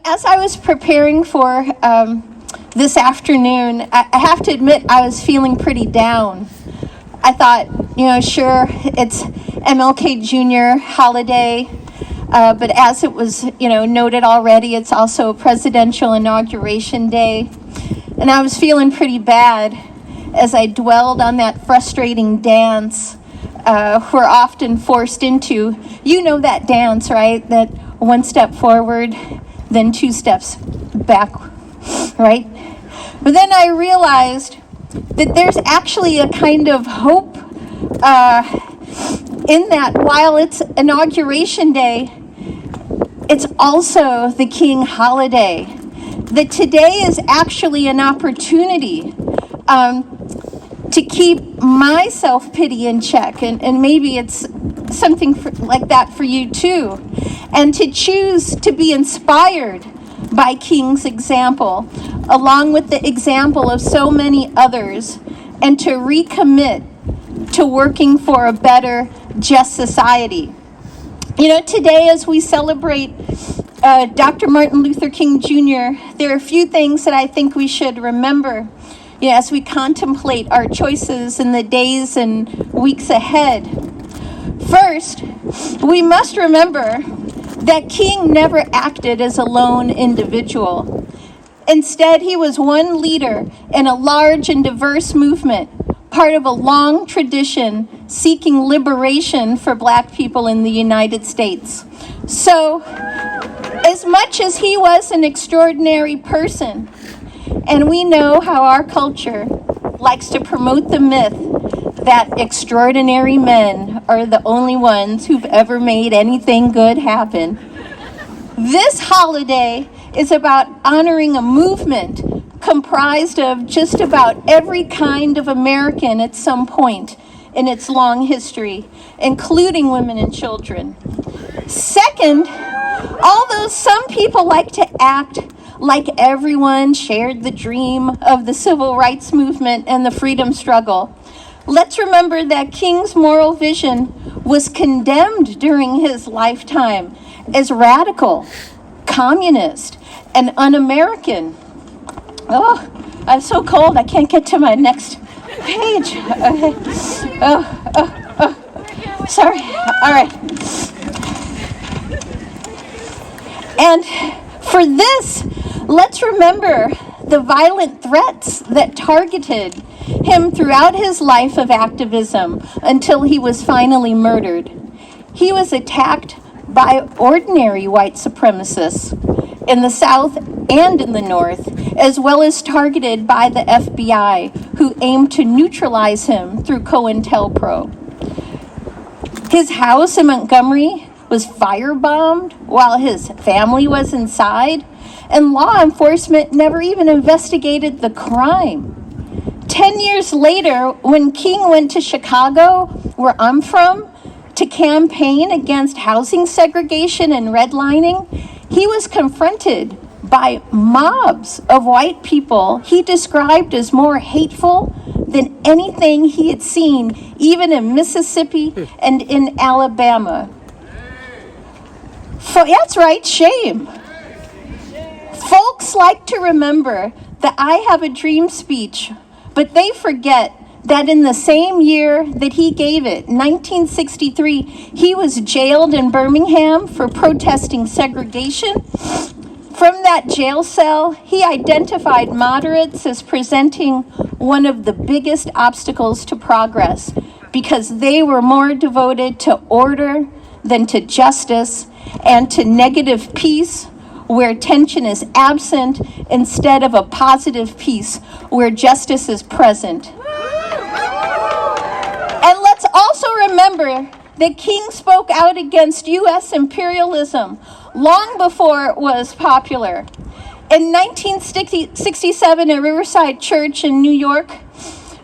As I was preparing for this afternoon, I have to admit I was feeling pretty down. I thought, sure, it's MLK Jr. holiday, but as it was, noted already, it's also presidential inauguration day. And I was feeling pretty bad as I dwelled on that frustrating dance we're often forced into. You know that dance, right? That one step forward, then two steps back, right? But then I realized that there's actually a kind of hope in that while it's inauguration day, it's also the King holiday. That today is actually an opportunity to keep my self-pity in check, and maybe it's something like that for you too, and to choose to be inspired by King's example, along with the example of so many others, and to recommit to working for a better, just society. Today as we celebrate Dr. Martin Luther King Jr., there are a few things that I think we should remember as we contemplate our choices in the days and weeks ahead. First, we must remember that King never acted as a lone individual. Instead, he was one leader in a large and diverse movement, part of a long tradition seeking liberation for Black people in the United States. So, as much as he was an extraordinary person, and we know how our culture likes to promote the myth that extraordinary men are the only ones who've ever made anything good happen, this holiday is about honoring a movement comprised of just about every kind of American at some point in its long history, including women and children. Second, although some people like to act like everyone shared the dream of the civil rights movement and the freedom struggle, let's remember that King's moral vision was condemned during his lifetime as radical, communist, and un-American. Oh, I'm so cold I can't get to my next page. Okay. Sorry. All right. And for this, let's remember the violent threats that targeted him throughout his life of activism until he was finally murdered. He was attacked by ordinary white supremacists in the South and in the North, as well as targeted by the FBI, who aimed to neutralize him through COINTELPRO. His house in Montgomery was firebombed while his family was inside, and law enforcement never even investigated the crime. 10 years later, when King went to Chicago, where I'm from, to campaign against housing segregation and redlining, he was confronted by mobs of white people he described as more hateful than anything he had seen, even in Mississippi and in Alabama. That's right, shame. Folks like to remember the I Have a Dream speech, but they forget that in the same year that he gave it, 1963, he was jailed in Birmingham for protesting segregation. From that jail cell, he identified moderates as presenting one of the biggest obstacles to progress because they were more devoted to order than to justice and to negative peace where tension is absent instead of a positive peace where justice is present. And let's also remember that King spoke out against U.S. imperialism long before it was popular. In 1967, at Riverside Church in New York,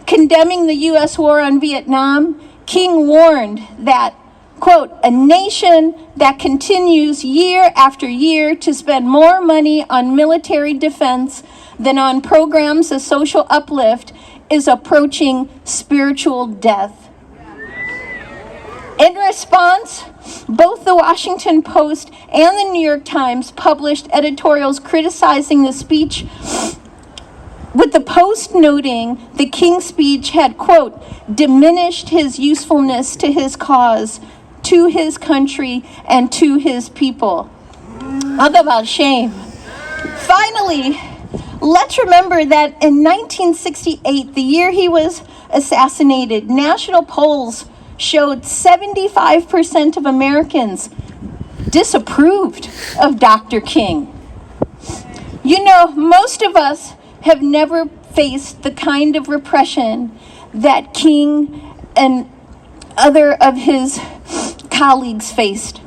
condemning the U.S. war on Vietnam, King warned that, quote, a nation that continues year after year to spend more money on military defense than on programs of social uplift is approaching spiritual death. In response, both the Washington Post and the New York Times published editorials criticizing the speech, with the Post noting the King's speech had, quote, diminished his usefulness to his cause, to his country, and to his people. Talk about shame. Finally, let's remember that in 1968, the year he was assassinated, national polls showed 75% of Americans disapproved of Dr. King. You know, most of us have never faced the kind of repression that King and other of his colleagues faced.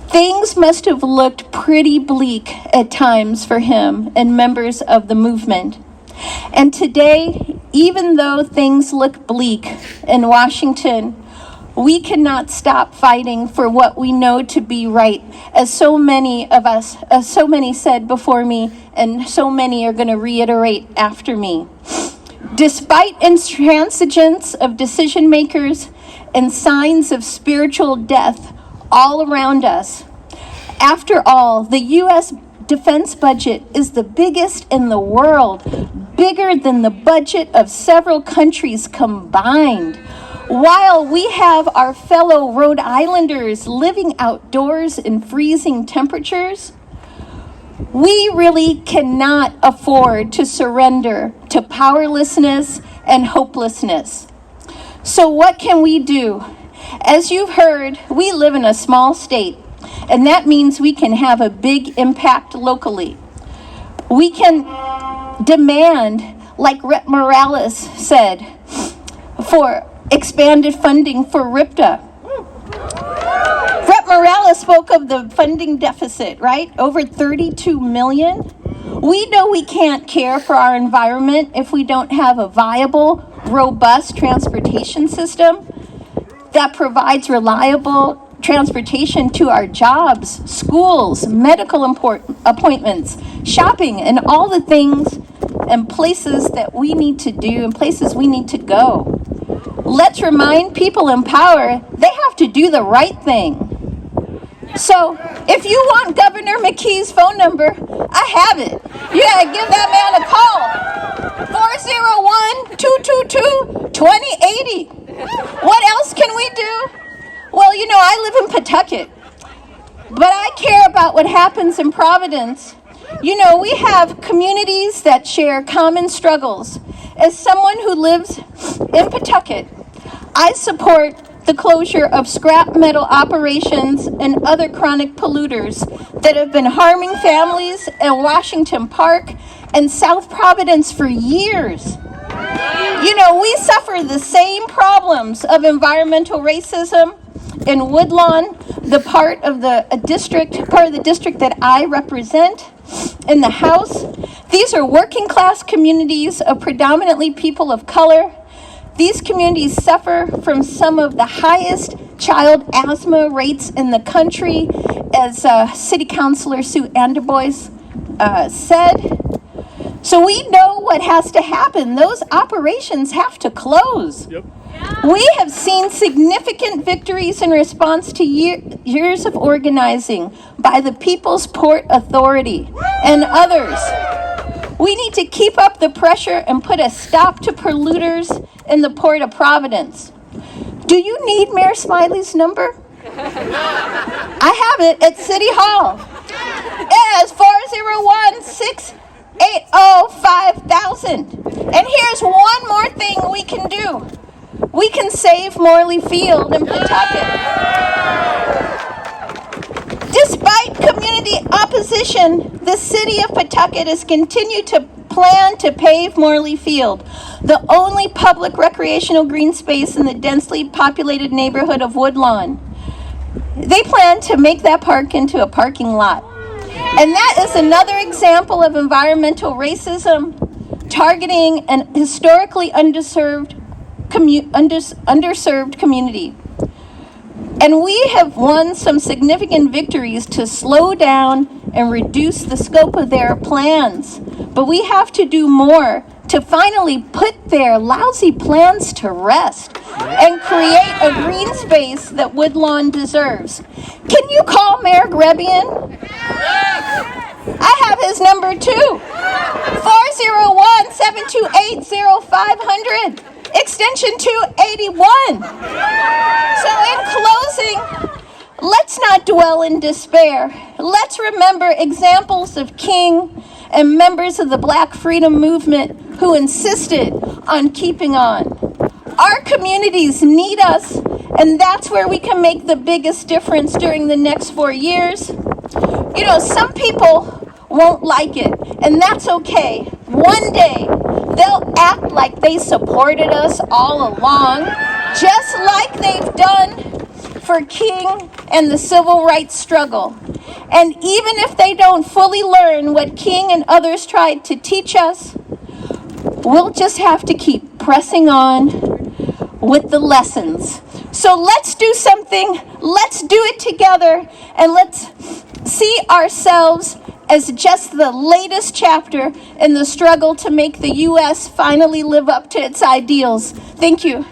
Things must have looked pretty bleak at times for him and members of the movement. And today, even though things look bleak in Washington, we cannot stop fighting for what we know to be right, as so many of us, as so many said before me, and so many are going to reiterate after me. Despite intransigence of decision makers and signs of spiritual death all around us, after all, the U.S. defense budget is the biggest in the world, bigger than the budget of several countries combined. While we have our fellow Rhode Islanders living outdoors in freezing temperatures, we really cannot afford to surrender to powerlessness and hopelessness. So what can we do? As you've heard, we live in a small state, and that means we can have a big impact locally. We can demand, like Rep Morales said, for expanded funding for RIPTA. Rep Morales spoke of the funding deficit, right? Over 32 million. We know we can't care for our environment if we don't have a viable, robust transportation system that provides reliable transportation to our jobs, schools, medical appointments, shopping, and all the things and places that we need to do and places we need to go. Let's remind people in power they have to do the right thing. So if you want Governor McKee's phone number, I have it. You gotta give that man a call. 401-222-2080. What else can we do? Well, you know, I live in Pawtucket, but I care about what happens in Providence. You know, we have communities that share common struggles. As someone who lives in Pawtucket, I support the closure of scrap metal operations and other chronic polluters that have been harming families in Washington Park and South Providence for years. You know, we suffer the same problems of environmental racism in Woodlawn, the part of the district that I represent in the House. These are working class communities of predominantly people of color. These communities suffer from some of the highest child asthma rates in the country, as City Councilor Sue Anderboys said. So we know what has to happen. Those operations have to close. Yep. We have seen significant victories in response to years of organizing by the People's Port Authority and others. We need to keep up the pressure and put a stop to polluters in the Port of Providence. Do you need Mayor Smiley's number? I have it at City Hall. It is 401-680-5000. And here's one more thing we can do. We can save Morley Field in Pawtucket. Despite community opposition, the city of Pawtucket has continued to plan to pave Morley Field, the only public recreational green space in the densely populated neighborhood of Woodlawn. They plan to make that park into a parking lot. And that is another example of environmental racism targeting an historically underserved community. And we have won some significant victories to slow down and reduce the scope of their plans. But we have to do more to finally put their lousy plans to rest and create a green space that Woodlawn deserves. Can you call Mayor Grebian? I have his number too. 401-728-0500, extension 281. So in closing, let's not dwell in despair. Let's remember examples of King and members of the Black Freedom Movement who insisted on keeping on. Our communities need us, and that's where we can make the biggest difference during the next 4 years. You know, some people won't like it, and that's okay. One day, they'll act like they supported us all along, just like they've done for King and the civil rights struggle. And even if they don't fully learn what King and others tried to teach us, we'll just have to keep pressing on with the lessons. So let's do something, let's do it together, and let's see ourselves as just the latest chapter in the struggle to make the U.S. finally live up to its ideals. Thank you.